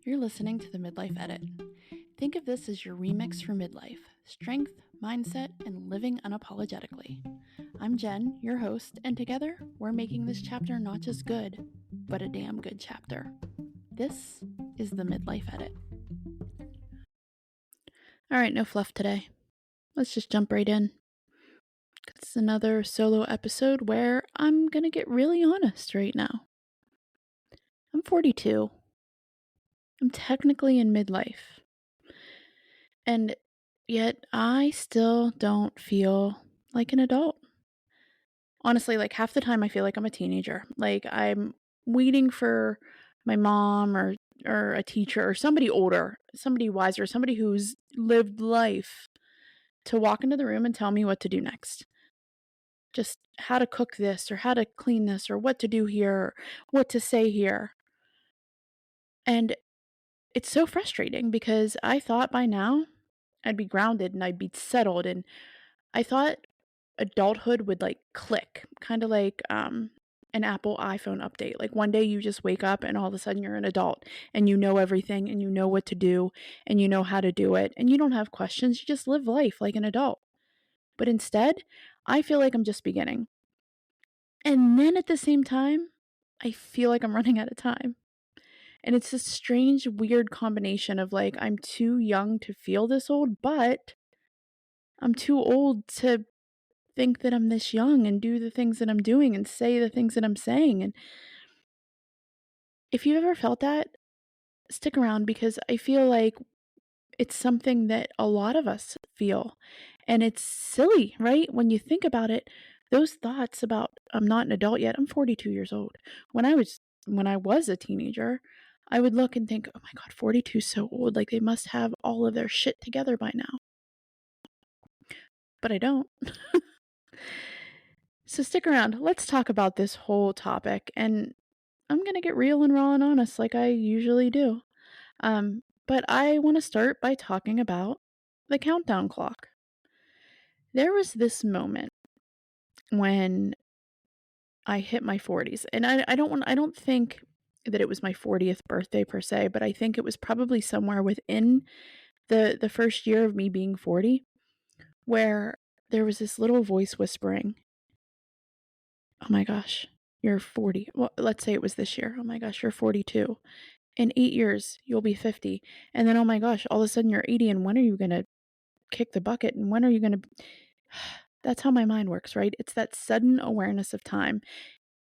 You're listening to the Midlife Edit. Think of this as your remix for midlife strength, mindset, and living unapologetically. I'm Jen, your host, and together we're making this chapter not just good, but a damn good chapter. This is the Midlife Edit. All right, no fluff today. Let's just jump right in. It's another solo episode where I'm going to get really honest right now. I'm 42. I'm technically in midlife. And yet I still don't feel like an adult. Honestly, like half the time I feel like I'm a teenager. Like I'm waiting for my mom or a teacher or somebody older, somebody wiser, somebody who's lived life to walk into the room and tell me what to do next. Just how to cook this or how to clean this or what to do here or what to say here. And it's so frustrating because I thought by now I'd be grounded and I'd be settled, and I thought adulthood would like click, kind of like an Apple iPhone update. Like one day you just wake up and all of a sudden you're an adult and you know everything and you know what to do and you know how to do it and you don't have questions. You just live life like an adult. But instead, I feel like I'm just beginning. And then at the same time, I feel like I'm running out of time. And it's this strange, weird combination of like, I'm too young to feel this old, but I'm too old to think that I'm this young and do the things that I'm doing and say the things that I'm saying. And if you've ever felt that, stick around because I feel like it's something that a lot of us feel. And it's silly, right? When you think about it, those thoughts about I'm not an adult yet. I'm 42 years old. When I was a teenager, I would look and think, "Oh my god, 42 is so old. Like they must have all of their shit together by now." But I don't. So stick around. Let's talk about this whole topic, and I'm going to get real and raw and honest like I usually do. But I want to start by talking about the countdown clock. There was this moment when I hit my 40s, and I don't think that it was my 40th birthday per se, but I think it was probably somewhere within the first year of me being 40 where there was this little voice whispering, "Oh my gosh, you're 40." Well, let's say it was this year. "Oh my gosh, you're 42. In 8 years, you'll be 50. And then, oh my gosh, all of a sudden you're 80, and when are you going to kick the bucket? And when are you going to..." That's how my mind works, right? It's that sudden awareness of time.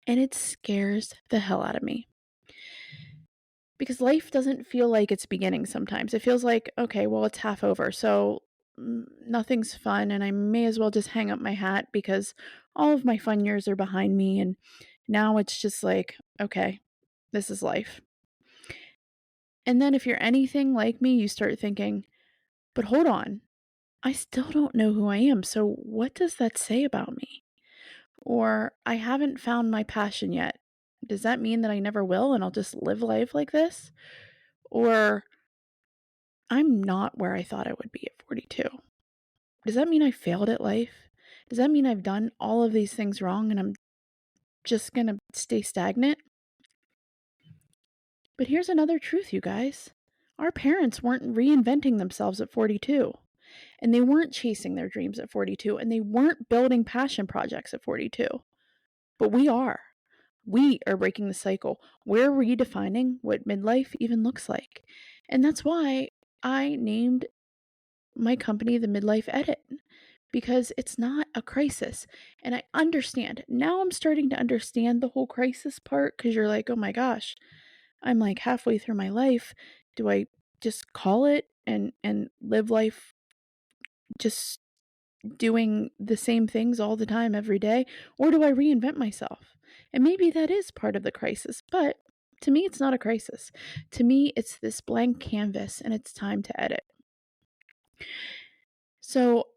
And it scares the hell out of me. Because life doesn't feel like it's beginning sometimes. It feels like, okay, well, it's half over. So nothing's fun. And I may as well just hang up my hat because all of my fun years are behind me. And now it's just like, okay, this is life. And then if you're anything like me, you start thinking, but hold on, I still don't know who I am. So what does that say about me? Or I haven't found my passion yet. Does that mean that I never will and I'll just live life like this? Or I'm not where I thought I would be at 42. Does that mean I failed at life? Does that mean I've done all of these things wrong and I'm just going to stay stagnant? But here's another truth, you guys. Our parents weren't reinventing themselves at 42. And they weren't chasing their dreams at 42. And they weren't building passion projects at 42. But we are. We are breaking the cycle. We're redefining what midlife even looks like. And that's why I named my company the Midlife Edit, because it's not a crisis. And I understand. Now I'm starting to understand the whole crisis part because you're like, oh my gosh, I'm like halfway through my life. Do I just call it and live life just doing the same things all the time every day? Or do I reinvent myself? And maybe that is part of the crisis, but to me, it's not a crisis. To me, it's this blank canvas and it's time to edit. So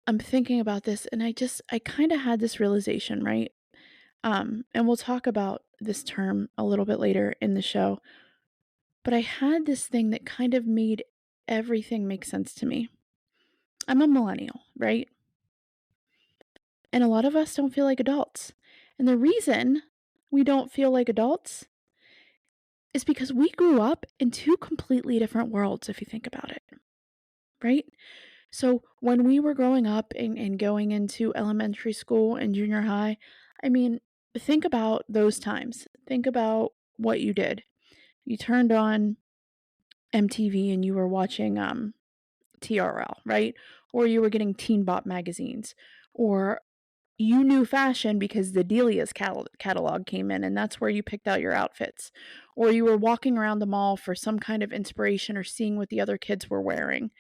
I'm thinking about this and I kind of had this realization, right? And we'll talk about this term a little bit later in the show. But I had this thing that kind of made everything make sense to me. I'm a millennial, right? And a lot of us don't feel like adults. And the reason we don't feel like adults is because we grew up in two completely different worlds, if you think about it, right? So when we were growing up and going into elementary school and junior high, I mean, think about those times. Think about what you did. You turned on MTV and you were watching TRL, right? Or you were getting Teen Bop magazines, or you knew fashion because the Delia's catalog came in and that's where you picked out your outfits. Or you were walking around the mall for some kind of inspiration or seeing what the other kids were wearing.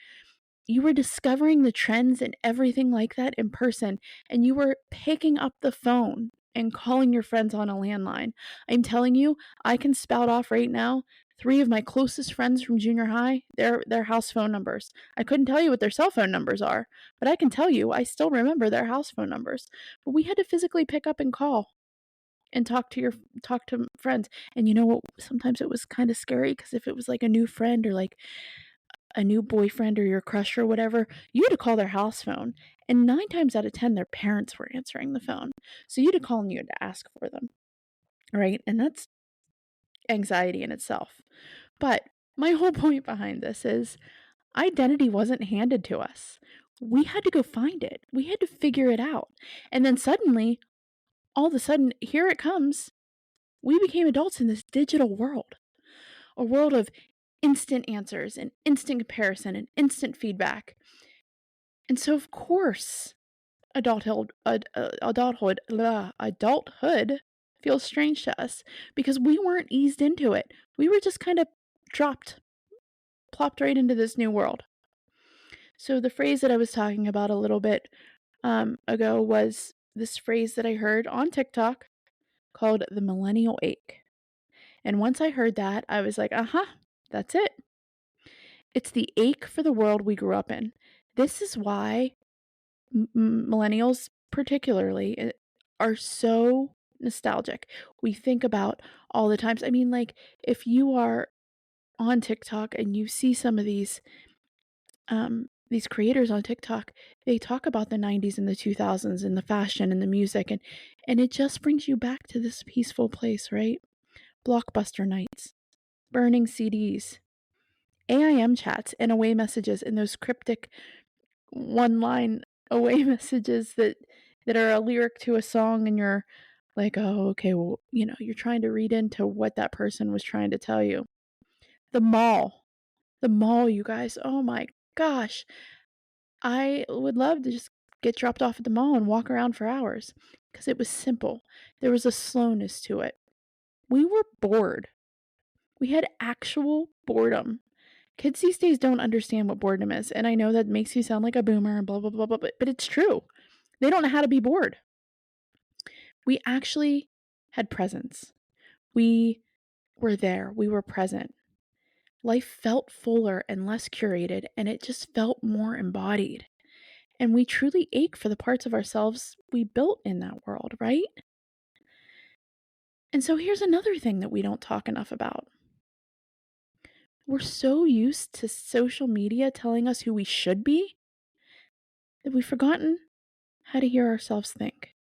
You were discovering the trends and everything like that in person, and you were picking up the phone and calling your friends on a landline. I'm telling you, I can spout off right now three of my closest friends from junior high, their house phone numbers. I couldn't tell you what their cell phone numbers are, but I can tell you I still remember their house phone numbers. But we had to physically pick up and call and talk to friends. And you know what? Sometimes it was kind of scary because if it was like a new friend or like a new boyfriend or your crush or whatever, you had to call their house phone. And 9 times out of 10, their parents were answering the phone. So you had to call and you had to ask for them, right? And that's anxiety in itself. But my whole point behind this is identity wasn't handed to us. We had to go find it, we had to figure it out. And then suddenly, all of a sudden, here it comes. We became adults in this digital world, a world of instant answers and instant comparison and instant feedback. And so, of course, adulthood feels strange to us because we weren't eased into it. We were just kind of plopped right into this new world. So the phrase that I was talking about a little bit ago was this phrase that I heard on TikTok called the millennial ache. And once I heard that, I was like, that's it. It's the ache for the world we grew up in. This is why millennials, particularly, are so nostalgic. We think about all the times. I mean, like, if you are on TikTok and you see some of these creators on TikTok, they talk about the 90s and the 2000s and the fashion and the music, and it just brings you back to this peaceful place, right? Blockbuster nights, burning CDs, AIM chats and away messages, and those cryptic one line away messages that are a lyric to a song, and you're like, oh, okay, well, you're trying to read into what that person was trying to tell you. The mall. The mall, you guys. Oh my gosh. I would love to just get dropped off at the mall and walk around for hours because it was simple. There was a slowness to it. We were bored. We had actual boredom. Kids these days don't understand what boredom is, and I know that makes you sound like a boomer and blah, blah, blah, blah, but it's true. They don't know how to be bored. We actually had presence. We were there. We were present. Life felt fuller and less curated, and it just felt more embodied. And we truly ache for the parts of ourselves we built in that world, right? And so here's another thing that we don't talk enough about. We're so used to social media telling us who we should be that we've forgotten how to hear ourselves think.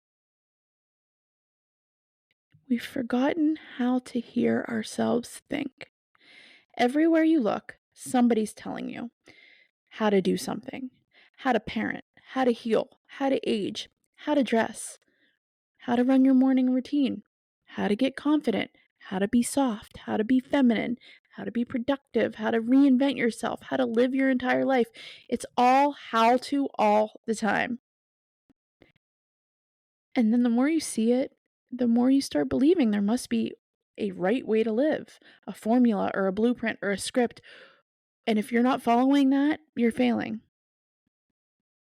We've forgotten how to hear ourselves think. Everywhere you look, somebody's telling you how to do something, how to parent, how to heal, how to age, how to dress, how to run your morning routine, how to get confident, how to be soft, how to be feminine, how to be productive, how to reinvent yourself, how to live your entire life. It's all how to all the time. And then the more you see it, the more you start believing there must be a right way to live, a formula or a blueprint or a script. And if you're not following that, you're failing.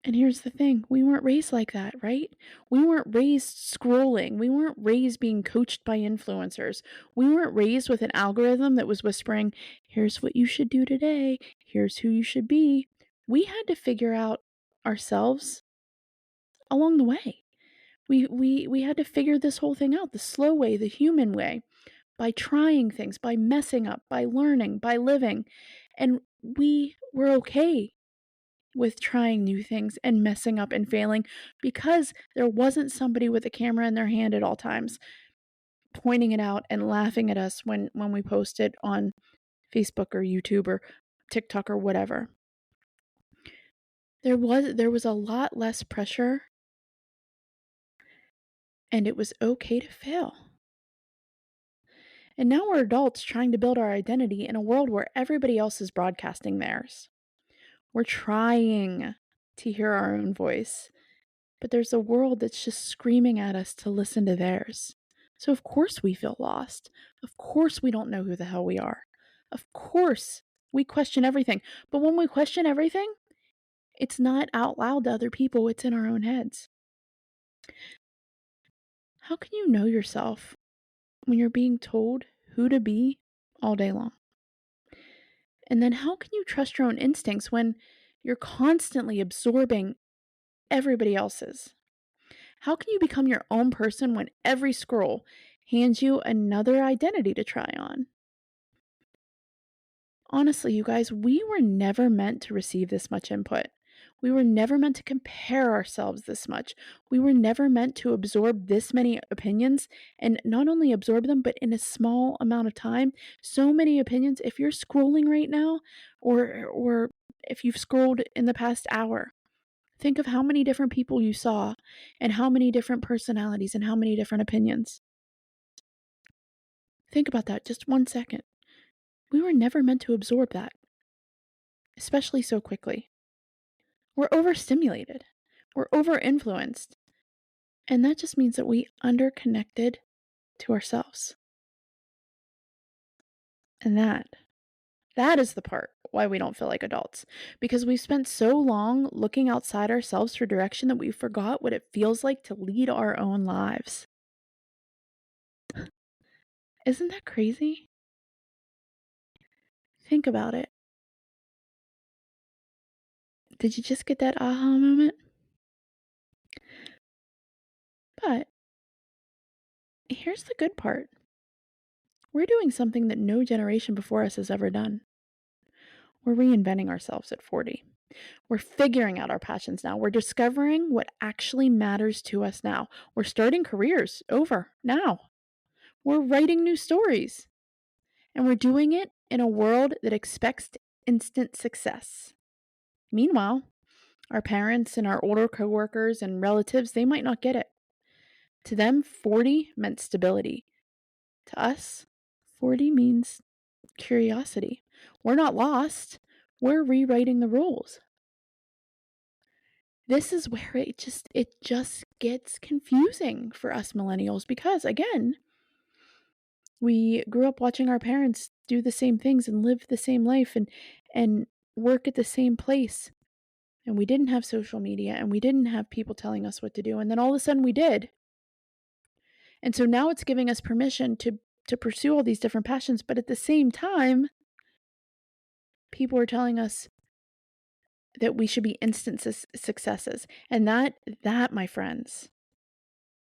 And here's the thing, we weren't raised like that, right? We weren't raised scrolling. We weren't raised being coached by influencers. We weren't raised with an algorithm that was whispering, here's what you should do today. Here's who you should be. We had to figure out ourselves along the way. We had to figure this whole thing out, the slow way, the human way, by trying things, by messing up, by learning, by living. And we were okay with trying new things and messing up and failing because there wasn't somebody with a camera in their hand at all times pointing it out and laughing at us when we post it on Facebook or YouTube or TikTok or whatever. There was a lot less pressure, and it was okay to fail. And now we're adults trying to build our identity in a world where everybody else is broadcasting theirs. We're trying to hear our own voice, but there's a world that's just screaming at us to listen to theirs. So of course we feel lost. Of course we don't know who the hell we are. Of course we question everything. But when we question everything, it's not out loud to other people, it's in our own heads. How can you know yourself when you're being told who to be all day long? And then how can you trust your own instincts when you're constantly absorbing everybody else's? How can you become your own person when every scroll hands you another identity to try on? Honestly, you guys, we were never meant to receive this much input. We were never meant to compare ourselves this much. We were never meant to absorb this many opinions and not only absorb them, but in a small amount of time. So many opinions. If you're scrolling right now, or if you've scrolled in the past hour, think of how many different people you saw and how many different personalities and how many different opinions. Think about that just 1 second. We were never meant to absorb that, especially so quickly. We're overstimulated. We're over-influenced. And that just means that we underconnected to ourselves. And that is the part why we don't feel like adults. Because we've spent so long looking outside ourselves for direction that we forgot what it feels like to lead our own lives. Isn't that crazy? Think about it. Did you just get that aha moment? But here's the good part. We're doing something that no generation before us has ever done. We're reinventing ourselves at 40. We're figuring out our passions now. We're discovering what actually matters to us now. We're starting careers over now. We're writing new stories. And we're doing it in a world that expects instant success. Meanwhile, our parents and our older coworkers and relatives, they might not get it. To them, 40 meant stability. To us, 40 means curiosity. We're not lost. We're rewriting the rules. This is where it just gets confusing for us millennials because again, we grew up watching our parents do the same things and live the same life and work at the same place. And we didn't have social media and we didn't have people telling us what to do. And then all of a sudden we did. And so now it's giving us permission to pursue all these different passions, but at the same time, people are telling us that we should be instant successes. And that, my friends,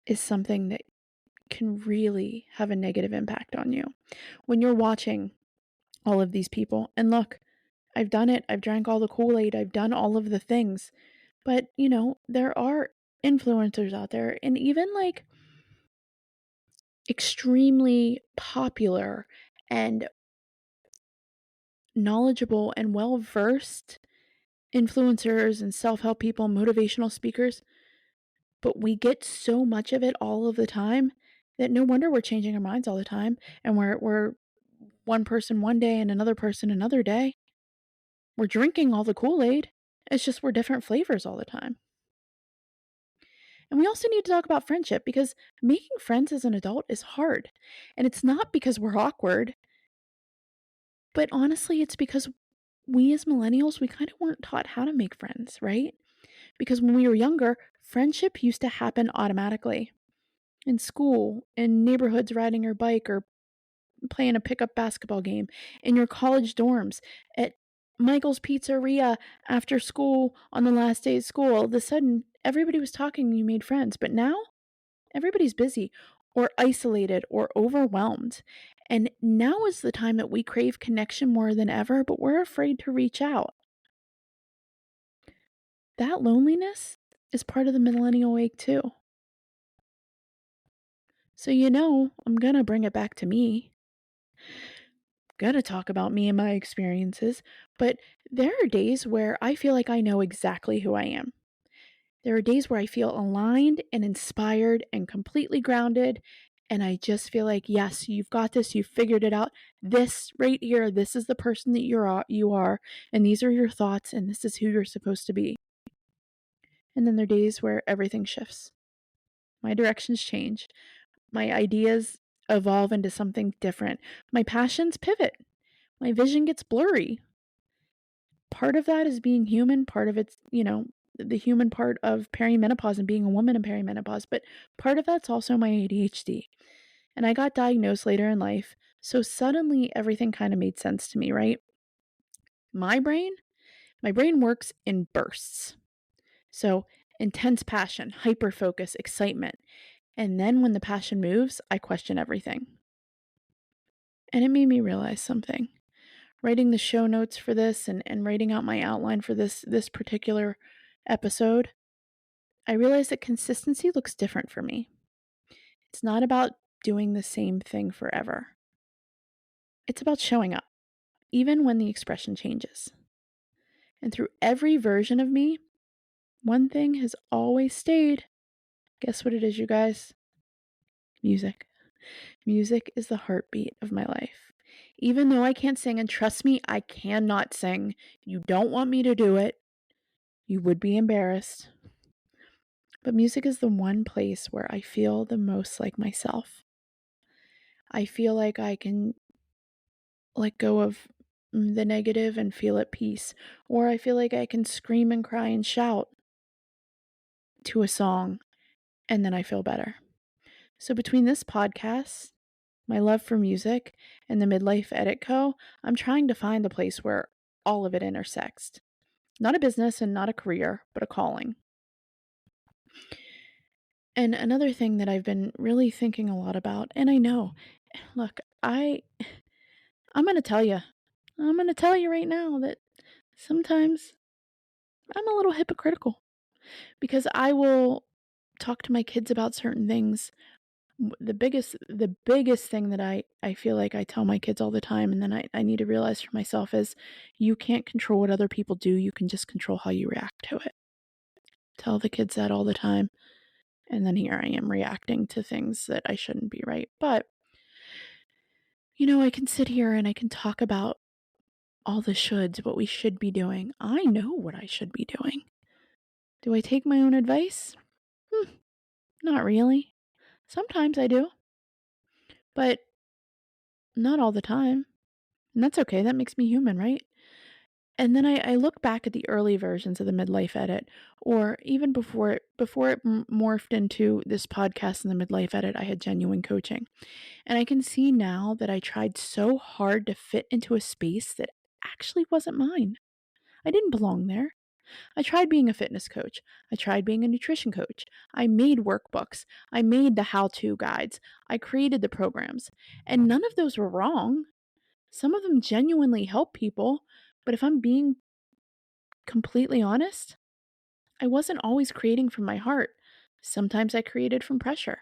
is something that can really have a negative impact on you. When you're watching all of these people, and look, I've done it. I've drank all the Kool-Aid. I've done all of the things. But, there are influencers out there and even like extremely popular and knowledgeable and well-versed influencers and self-help people, motivational speakers, but we get so much of it all of the time that no wonder we're changing our minds all the time and we're one person one day and another person another day. We're drinking all the Kool-Aid. It's just we're different flavors all the time. And we also need to talk about friendship because making friends as an adult is hard. And it's not because we're awkward, but honestly, it's because we as millennials, we kind of weren't taught how to make friends, right? Because when we were younger, friendship used to happen automatically. In school, in neighborhoods riding your bike or playing a pickup basketball game, in your college dorms, at Michael's Pizzeria after school on the last day of school. All of a sudden, everybody was talking and you made friends. But now, everybody's busy or isolated or overwhelmed. And now is the time that we crave connection more than ever, but we're afraid to reach out. That loneliness is part of the millennial wake too. So, I'm gonna bring it back to me. Gonna talk about me and my experiences, but there are days where I feel like I know exactly who I am. There are days where I feel aligned and inspired and completely grounded. And I just feel like, yes, you've got this. You've figured it out. This right here, this is the person that you are, and these are your thoughts, and this is who you're supposed to be. And then there are days where everything shifts. My directions change. My ideas evolve into something different. My passions pivot. My vision gets blurry. Part of that is being human. Part of it's, the human part of perimenopause and being a woman in perimenopause. But part of that's also my ADHD. And I got diagnosed later in life. So suddenly everything kind of made sense to me, right? My brain, my brain works in bursts. So intense passion, hyper focus, excitement. And then when the passion moves, I question everything. And it made me realize something. Writing the show notes for this and writing out my outline for this particular episode, I realized that consistency looks different for me. It's not about doing the same thing forever. It's about showing up, even when the expression changes. And through every version of me, one thing has always stayed. Guess what it is, you guys? Music. Music is the heartbeat of my life. Even though I can't sing, and trust me, I cannot sing. You don't want me to do it. You would be embarrassed. But music is the one place where I feel the most like myself. I feel like I can let go of the negative and feel at peace. Or I feel like I can scream and cry and shout to a song and then I feel better. So between this podcast, my love for music, and the Midlife Edit Co, I'm trying to find the place where all of it intersects. Not a business and not a career, but a calling. And another thing that I've been really thinking a lot about, and I know, look, I'm going to tell you. I'm going to tell you right now that sometimes I'm a little hypocritical because I will talk to my kids about certain things. The biggest thing that I feel like I tell my kids all the time, and then I need to realize for myself, is you can't control what other people do. You can just control how you react to it. Tell the kids that all the time. And then here I am reacting to things that I shouldn't be, right? But, I can sit here and I can talk about all the shoulds, what we should be doing. I know what I should be doing. Do I take my own advice? Not really. Sometimes I do, but not all the time. And that's okay. That makes me human, right? And then I look back at the early versions of the Midlife Edit, or even before it morphed into this podcast and the Midlife Edit, I had genuine coaching. And I can see now that I tried so hard to fit into a space that actually wasn't mine. I didn't belong there. I tried being a fitness coach. I tried being a nutrition coach. I made workbooks. I made the how to guides. I created the programs. And none of those were wrong. Some of them genuinely help people. But if I'm being completely honest, I wasn't always creating from my heart. Sometimes I created from pressure.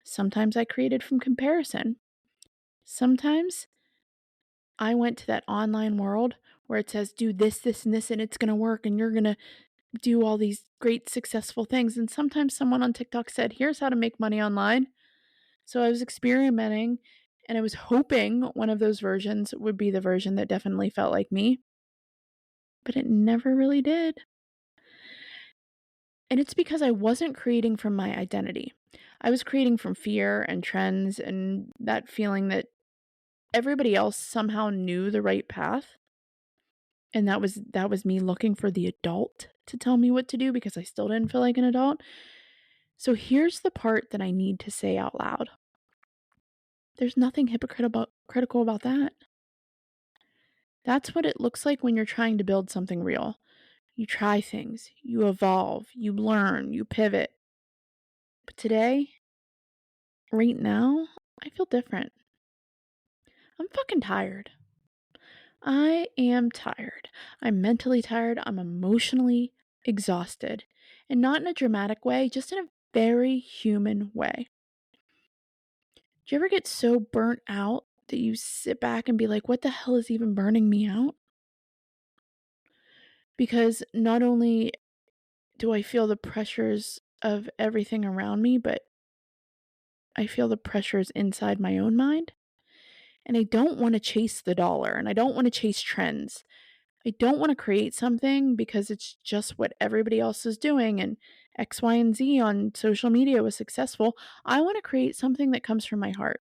Sometimes I created from comparison. Sometimes I went to that online world where it says, do this, this, and this, and it's going to work, and you're going to do all these great, successful things. And sometimes someone on TikTok said, here's how to make money online. So I was experimenting, and I was hoping one of those versions would be the version that definitely felt like me. But it never really did. And it's because I wasn't creating from my identity. I was creating from fear and trends and that feeling that everybody else somehow knew the right path. And that was me looking for the adult to tell me what to do because I still didn't feel like an adult. So here's the part that I need to say out loud. There's nothing hypocritical about that. That's what it looks like when you're trying to build something real. You try things, you evolve, you learn, you pivot. But today, right now, I feel different. I'm fucking tired. I am tired. I'm mentally tired. I'm emotionally exhausted. And not in a dramatic way, just in a very human way. Do you ever get so burnt out that you sit back and be like, what the hell is even burning me out? Because not only do I feel the pressures of everything around me, but I feel the pressures inside my own mind. And I don't want to chase the dollar and I don't want to chase trends. I don't want to create something because it's just what everybody else is doing and X, Y, and Z on social media was successful. I want to create something that comes from my heart.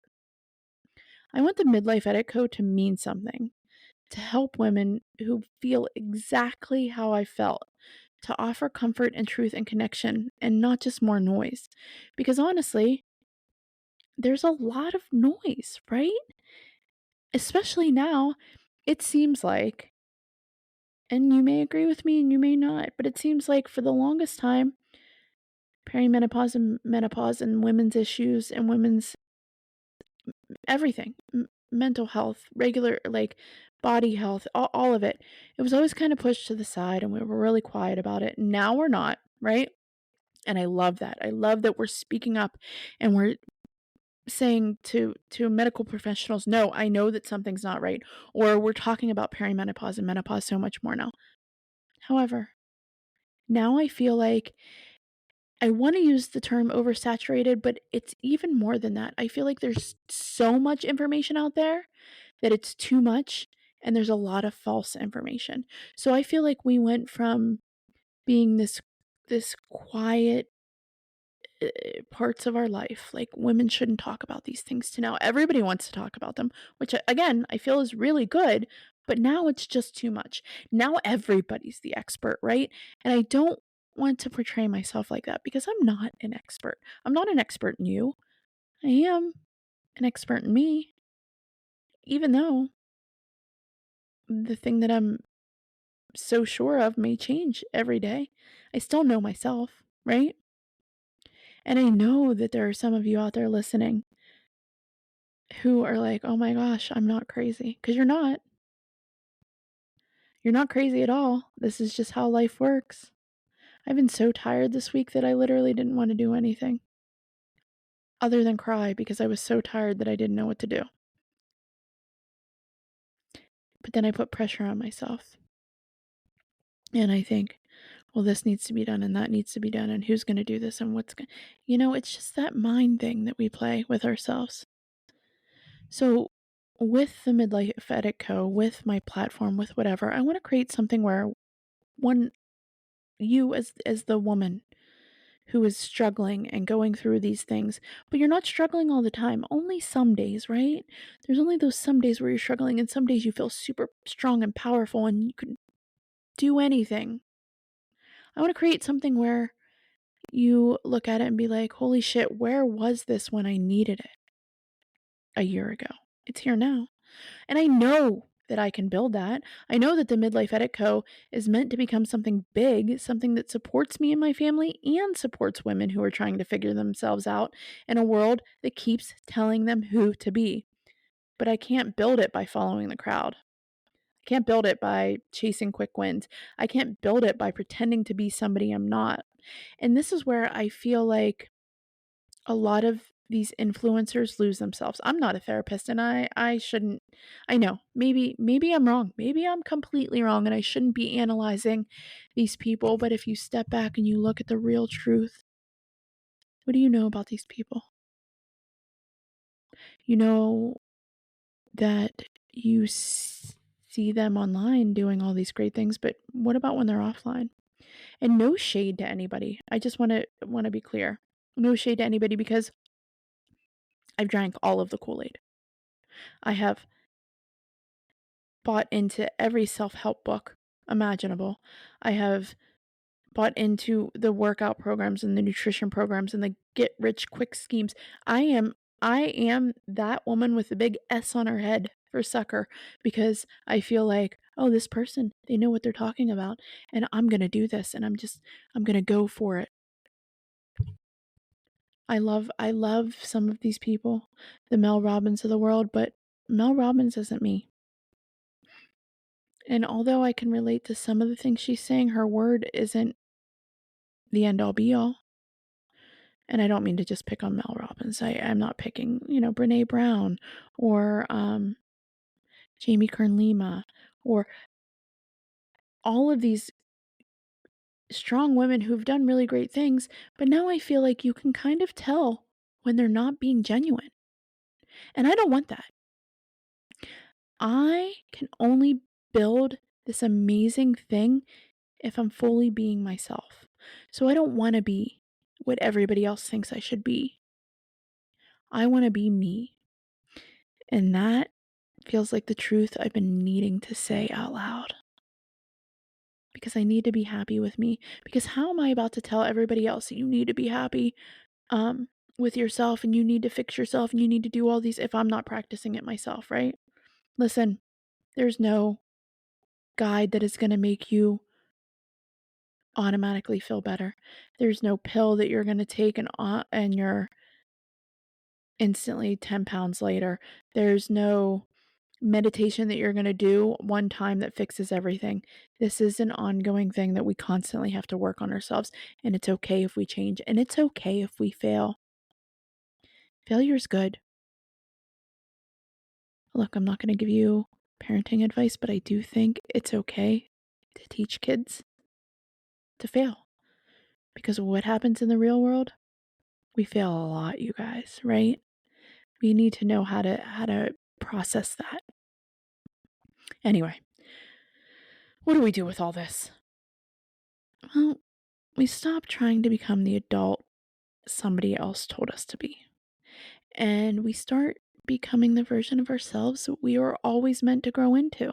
I want the Midlife Edit Co to mean something, to help women who feel exactly how I felt, to offer comfort and truth and connection and not just more noise. Because honestly, there's a lot of noise, right? Especially now, it seems like, and you may agree with me and you may not, but it seems like for the longest time, perimenopause and menopause and women's issues and women's everything, mental health, regular, like body health, all of it, it was always kind of pushed to the side and we were really quiet about it. Now we're not, right? And I love that. I love that we're speaking up and we're saying to medical professionals, no, I know that something's not right, or we're talking about perimenopause and menopause so much more now. However, now I feel like I want to use the term oversaturated, but it's even more than that. I feel like there's so much information out there that it's too much and there's a lot of false information. So I feel like we went from being this quiet parts of our life, like women shouldn't talk about these things, to now everybody wants to talk about them, which again I feel is really good, but now it's just too much. Now everybody's the expert, right? And I don't want to portray myself like that because I'm not an expert. I'm not an expert in you. I am an expert in me, even though the thing that I'm so sure of may change every day. I still know myself, right? And I know that there are some of you out there listening who are like, "Oh my gosh, I'm not crazy." Because you're not. You're not crazy at all. This is just how life works. I've been so tired this week that I literally didn't want to do anything other than cry because I was so tired that I didn't know what to do. But then I put pressure on myself. And I think, well, this needs to be done and that needs to be done and who's going to do this and what's going to... it's just that mind thing that we play with ourselves. So with the Midlife Edit Co, with my platform, with whatever, I want to create something where one, you as the woman who is struggling and going through these things, but you're not struggling all the time. Only some days, right? There's only those some days where you're struggling and some days you feel super strong and powerful and you can do anything. I want to create something where you look at it and be like, holy shit, where was this when I needed it a year ago? It's here now. And I know that I can build that. I know that the Midlife Edit Co. is meant to become something big, something that supports me and my family and supports women who are trying to figure themselves out in a world that keeps telling them who to be. But I can't build it by following the crowd. I can't build it by chasing quick wins. I can't build it by pretending to be somebody I'm not. And this is where I feel like a lot of these influencers lose themselves. I'm not a therapist and I shouldn't... I know. Maybe I'm wrong. Maybe I'm completely wrong and I shouldn't be analyzing these people, but if you step back and you look at the real truth, what do you know about these people? You know that you see them online doing all these great things, but what about when they're offline? And no shade to anybody. I just want to be clear. No shade to anybody because I've drank all of the Kool-Aid. I have bought into every self-help book imaginable. I have bought into the workout programs and the nutrition programs and the get rich quick schemes. I am that woman with the big S on her head for sucker because I feel like, oh, this person, they know what they're talking about and I'm going to do this and I'm going to go for it. I love some of these people, the Mel Robbins of the world, but Mel Robbins isn't me. And although I can relate to some of the things she's saying, her word isn't the end all be all. And I don't mean to just pick on Mel Robbins. I'm not picking, Brene Brown or Jamie Kern Lima or all of these strong women who've done really great things. But now I feel like you can kind of tell when they're not being genuine. And I don't want that. I can only build this amazing thing if I'm fully being myself. So I don't want to be what everybody else thinks I should be. I want to be me. And that feels like the truth I've been needing to say out loud. Because I need to be happy with me. Because how am I about to tell everybody else that you need to be happy with yourself and you need to fix yourself and you need to do all these if I'm not practicing it myself, right? Listen, there's no guide that is going to make you automatically feel better. There's no pill that you're going to take and you're instantly 10 pounds later. There's no meditation that you're going to do one time that fixes everything. This is an ongoing thing that we constantly have to work on ourselves, and it's okay if we change, and it's okay if we fail. Failure's good. Look, I'm not going to give you parenting advice, but I do think it's okay to teach kids to fail. Because what happens in the real world? We fail a lot, you guys, right? We need to know how to process that. Anyway, what do we do with all this? Well, we stop trying to become the adult somebody else told us to be. And we start becoming the version of ourselves we were always meant to grow into.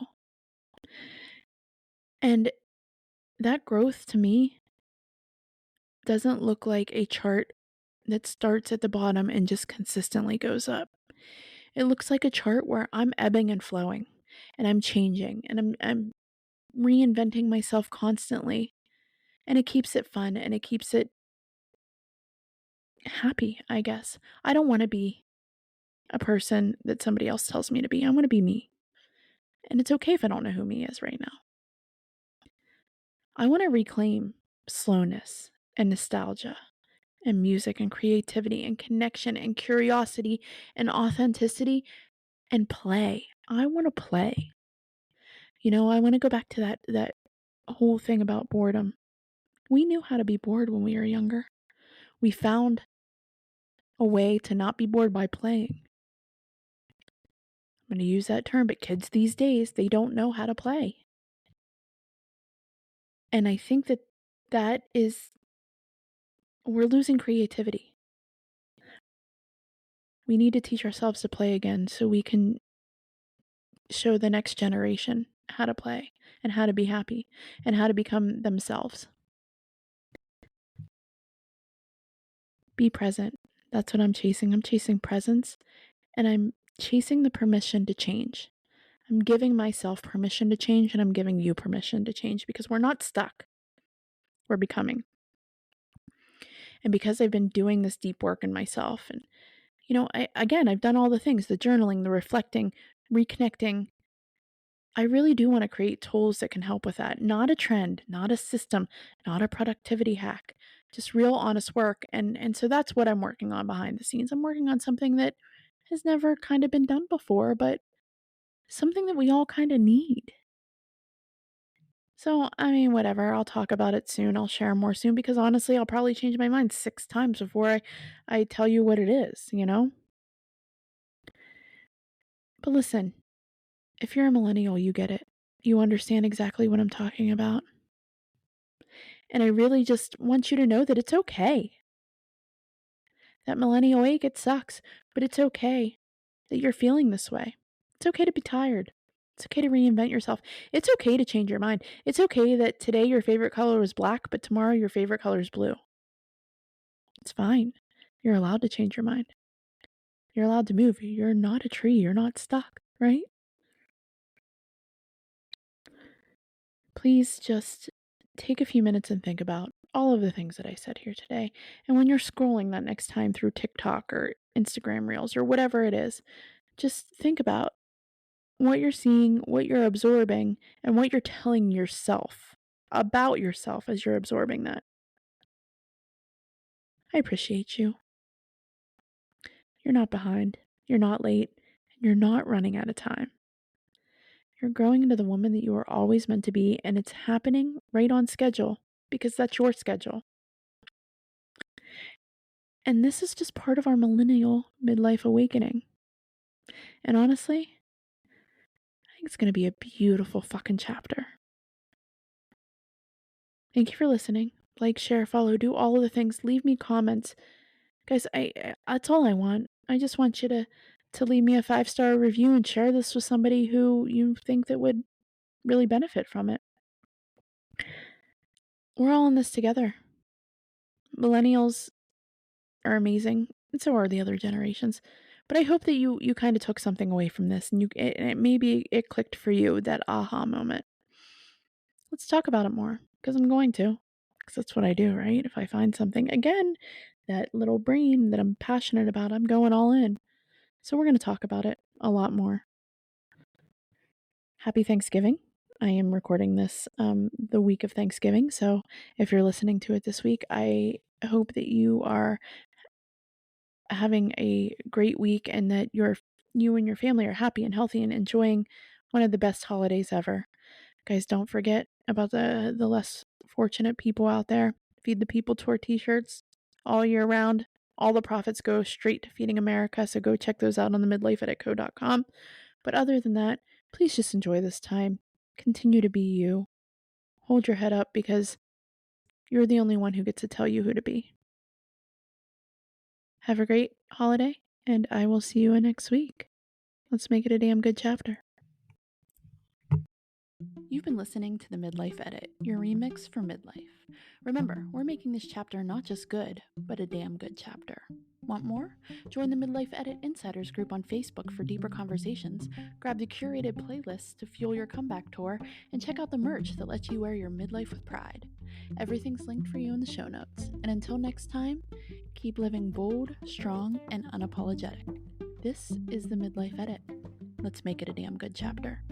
And that growth to me doesn't look like a chart that starts at the bottom and just consistently goes up. It looks like a chart where I'm ebbing and flowing and I'm changing and I'm reinventing myself constantly. And it keeps it fun and it keeps it happy, I guess. I don't want to be a person that somebody else tells me to be. I want to be me. And it's okay if I don't know who me is right now. I want to reclaim slowness and nostalgia and music and creativity and connection and curiosity and authenticity and play. I want to play. I want to go back to that whole thing about boredom. We knew how to be bored when we were younger. We found a way to not be bored by playing. I'm going to use that term, but kids these days, they don't know how to play. And I think that is, we're losing creativity. We need to teach ourselves to play again so we can show the next generation how to play and how to be happy and how to become themselves. Be present. That's what I'm chasing. I'm chasing presence and I'm chasing the permission to change. I'm giving myself permission to change and I'm giving you permission to change because we're not stuck. We're becoming. And because I've been doing this deep work in myself and I've done all the things, the journaling, the reflecting, reconnecting. I really do want to create tools that can help with that. Not a trend, not a system, not a productivity hack, just real honest work. And so that's what I'm working on behind the scenes. I'm working on something that has never kind of been done before, but something that we all kind of need. So, whatever. I'll talk about it soon. I'll share more soon because honestly, I'll probably change my mind 6 times before I tell you what it is, But listen, if you're a millennial, you get it. You understand exactly what I'm talking about. And I really just want you to know that it's okay. That millennial ache, it sucks, but it's okay that you're feeling this way. It's okay to be tired. It's okay to reinvent yourself. It's okay to change your mind. It's okay that today your favorite color was black, but tomorrow your favorite color is blue. It's fine. You're allowed to change your mind. You're allowed to move. You're not a tree. You're not stuck, right? Please just take a few minutes and think about all of the things that I said here today. And when you're scrolling that next time through TikTok or Instagram Reels or whatever it is, just think about what you're seeing, what you're absorbing, and what you're telling yourself about yourself as you're absorbing that. I appreciate you. You're not behind, you're not late, and you're not running out of time. You're growing into the woman that you were always meant to be, and it's happening right on schedule because that's your schedule. And this is just part of our millennial midlife awakening. And honestly, I think it's going to be a beautiful fucking chapter. Thank you for listening. Like, share, follow, do all of the things. Leave me comments. Guys, that's all I want. I just want you to leave me a 5-star review and share this with somebody who you think that would really benefit from it. We're all in this together. Millennials are amazing, and so are the other generations. But I hope that you kind of took something away from this, and maybe it clicked for you, that aha moment. Let's talk about it more, because I'm going to. Because that's what I do, right? If I find something, again, that little brain that I'm passionate about, I'm going all in. So we're going to talk about it a lot more. Happy Thanksgiving. I am recording this the week of Thanksgiving. So if you're listening to it this week, I hope that you are having a great week and that you and your family are happy and healthy and enjoying one of the best holidays ever. Guys, don't forget about the less fortunate people out there. Feed the People Tour t-shirts all year round. All the profits go straight to feeding America, so go check those out on the midlifeeditco.com. But other than that, please just enjoy this time. Continue to be you. Hold your head up because you're the only one who gets to tell you who to be. Have a great holiday, and I will see you next week. Let's make it a damn good chapter. You've been listening to the Midlife Edit, your remix for midlife. Remember, we're making this chapter not just good, but a damn good chapter. Want more? Join the Midlife Edit Insiders group on Facebook for deeper conversations, grab the curated playlists to fuel your comeback tour, and check out the merch that lets you wear your midlife with pride. Everything's linked for you in the show notes. And until next time, keep living bold, strong, and unapologetic. This is the Midlife Edit. Let's make it a damn good chapter.